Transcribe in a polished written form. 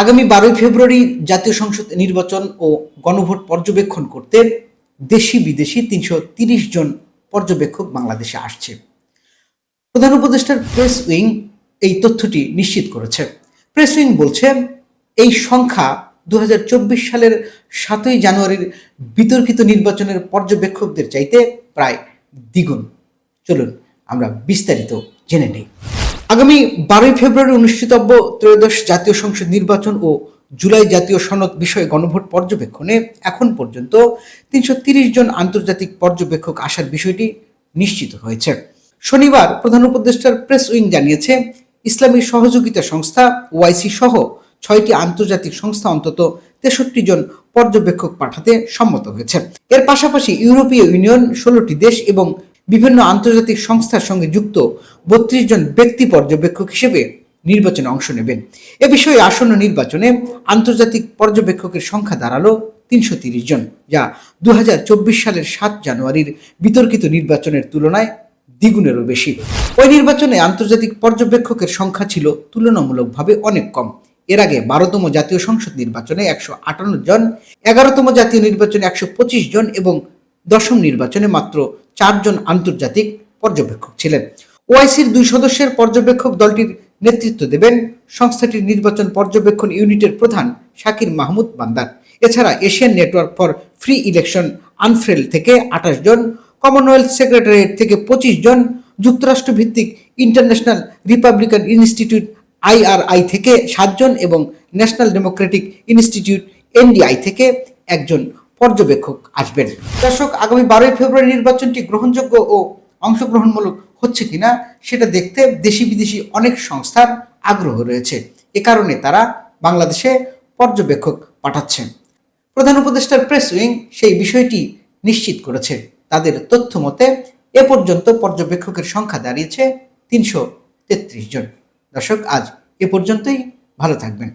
আগামী 12 ফেব্রুয়ারি জাতীয় সংসদ নির্বাচন ও গণভোট পর্যবেক্ষণ করতে দেশি বিদেশি ৩৩০ জন পর্যবেক্ষক বাংলাদেশে আসছে। প্রধান উপদেষ্টার প্রেস উইং এই তথ্যটি নিশ্চিত করেছে। প্রেস উইং বলছে এই সংখ্যা 2024 সালের 7ই জানুয়ারির বিতর্কিত নির্বাচনের পর্যবেক্ষকদের চাইতে প্রায় দ্বিগুণ। চলুন আমরা বিস্তারিত জেনে নেই। আগামী 12 ফেব্রুয়ারি অনুষ্ঠিতব্য ত্রয়োদশ জাতীয় সংসদ নির্বাচন ও জুলাই জাতীয় সনদ বিষয়ে গণভোট পর্যবেক্ষণে এখন পর্যন্ত 330 জন আন্তর্জাতিক পর্যবেক্ষক আসার বিষয়টি নিশ্চিত হয়েছে। শনিবার প্রধান উপদেষ্টার প্রেস উইং জানিয়েছে, ইসলামী সহযোগিতা সংস্থা ওআইসি সহ 6টি আন্তর্জাতিক সংস্থা অন্তত 63 জন পর্যবেক্ষক পাঠাতে সম্মত হয়েছে। এর পাশাপাশি ইউরোপীয় ইউনিয়ন 16টি দেশ এবং বিভিন্ন আন্তর্জাতিক সংস্থার সঙ্গে যুক্ত 32 জন ব্যক্তি পর্যবেক্ষক হিসেবে নির্বাচনে অংশ নেবেন। এ বিষয়ে আসন্ন নির্বাচনে আন্তর্জাতিক পর্যবেক্ষকের সংখ্যা দাঁড়ালো 330 জন, যা 2024 সালের 7 জানুয়ারির বিতর্কিত নির্বাচনের তুলনায় দ্বিগুণেরও বেশি। ওই নির্বাচনে আন্তর্জাতিক পর্যবেক্ষকের সংখ্যা ছিল তুলনামূলকভাবে অনেক কম। এর আগে 12তম জাতীয় সংসদ নির্বাচনে 158 জন, 11তম জাতীয় নির্বাচনে 125 জন এবং 10ম নির্বাচনে মাত্র 4 জন আন্তর্জাতিক পর্যবেক্ষক ছিলেন। ওআইসির 2 সদস্যের পর্যবেক্ষক দলটির নেতৃত্ব দেবেন সংস্থাটির নির্বাচন পর্যবেক্ষণ ইউনিটের প্রধান শাকির মাহমুদ বান্দার। এছাড়া Asian network for free election ANFREL থেকে 28 জন, কমনওয়েলথ সেক্রেটারিয়েট থেকে 25 জন, যুক্তরাষ্ট্রভিত্তিক ইন্টারন্যাশনাল রিপাবলিকান ইনস্টিটিউট IRI থেকে 7 জন এবং ন্যাশনাল ডেমোক্রেটিক ইনস্টিটিউট NDI থেকে 1 জন পর্যবেক্ষক আসবেন। দর্শক, আগামী 12 ফেব্রুয়ারি নির্বাচনটি গ্রহণযোগ্য ও অংশগ্রহণমূলক হচ্ছে কিনা সেটা দেখতে দেশি বিদেশি অনেক সংস্থার আগ্রহ রয়েছে। এ কারণে তারা বাংলাদেশে পর্যবেক্ষক পাঠাচ্ছেন। প্রধান উপদেষ্টার প্রেস উইং সেই বিষয়টি নিশ্চিত করেছে। তাদের তথ্য মতে এ পর্যন্ত পর্যবেক্ষকের সংখ্যা দাঁড়িয়েছে 333 জন। দর্শক, আজ এ পর্যন্তই। ভালো থাকবেন।